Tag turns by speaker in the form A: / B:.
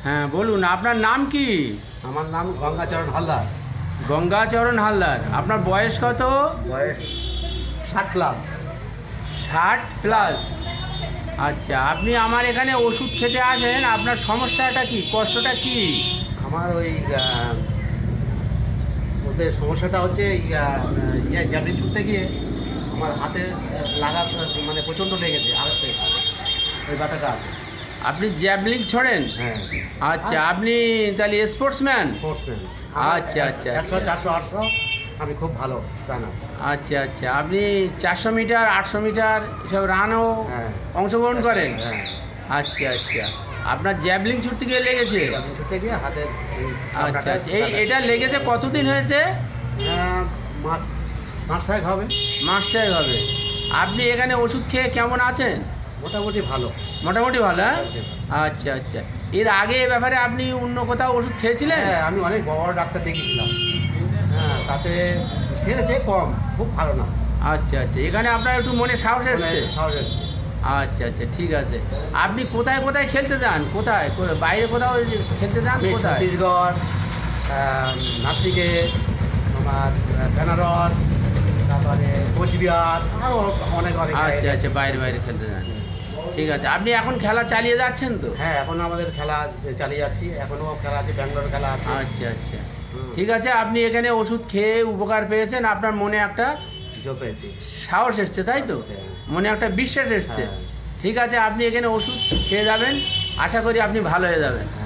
A: হ্যাঁ বলুন, আপনার নাম কি?
B: আমার নাম গঙ্গাচরণ হালদার।
A: গঙ্গাচরণ হালদার। আপনার বয়স কত?
B: বয়স 60+।
A: 60+। আচ্ছা, আপনি আমার এখানে ওষুধ খেতে আসেন, আপনার সমস্যাটা কি, কষ্টটা কি?
B: আমার ওই ওদের সমস্যাটা হচ্ছে জ্যাভলিন ছুটতে গিয়ে আমার হাতে লাগার মানে প্রচণ্ড লেগেছে, আগের থেকে ওই ব্যথাটা আছে।
A: আপনি জ্যাভলিন ছোড়েন?
B: হ্যাঁ।
A: আচ্ছা, আপনি তাহলে স্পোর্টসম্যান?
B: স্পোর্টসম্যান।
A: আচ্ছা, আচ্ছা,
B: 100, 400, 800 আমি খুব ভালো রানার।
A: আচ্ছা আচ্ছা, আপনি 400 মিটার, 800 মিটার এসব রানও
B: হ্যাঁ।
A: অংশগ্রহণ করেন?
B: হ্যাঁ।
A: আচ্ছা আচ্ছা, আপনার জ্যাভলিন ছুটতে গিয়ে লেগেছে?
B: জ্যাভলিন ছুটতে গিয়ে হাতে
A: আচ্ছা আচ্ছা, এটা লেগেছে কতদিন হয়েছে?
B: মাস 6 হবে।
A: মাস 6 হবে। আপনি এখানে ওষুধ খেয়ে কেমন আছেন?
B: মোটামুটি ভালো।
A: মোটামুটি ভালো, হ্যাঁ? আচ্ছা আচ্ছা, এর আগে এ ব্যাপারে আপনি অন্য কোথাও ওষুধ খেয়েছিলেন?
B: হ্যাঁ, আমি অনেক বড় বড় ডাক্তার দেখিয়েছিলাম। হ্যাঁ, তাতে সেরেছে কম, খুব ভালো না।
A: আচ্ছা আচ্ছা, এখানে আপনার একটু মনে সাহস এসছে?
B: সাহস এসছে।
A: আচ্ছা আচ্ছা, ঠিক আছে। আপনি কোথায় কোথায় খেলতে যান? কোথায় বাইরে কোথাও খেলতে যান?
B: আমি
A: কোথায়?
B: ছত্তিশগড়, নাসিকে, তোমার বেনারস, তারপরে কোচবিহার, আরও অনেক অনেক
A: আচ্ছা
B: জায়গায়।
A: আচ্ছা, বাইরে বাইরে খেলতে যান। ঠিক আছে, আপনি এখন খেলা চালিয়ে যাচ্ছেন তো?
B: হ্যাঁ, এখনো আমাদের খেলা চালিয়ে যাচ্ছি, এখনও খেলা আছে, ব্যাঙ্গালোর খেলা আছে।
A: আচ্ছা আচ্ছা,
B: হুম।
A: ঠিক আছে। আপনি এখানে ওষুধ খেয়ে উপকার পেয়েছেন, আপনার মনে একটা
B: জোর পেয়েছি।
A: সাহস এসছে, তাই তো?
B: হ্যাঁ।
A: মনে একটা বিশ্বাস এসছে।
B: হ্যাঁ।
A: ঠিক আছে, আপনি এখানে ওষুধ খেয়ে যাবেন, আশা করি আপনি ভালো হয়ে যাবেন।
B: হ্যাঁ।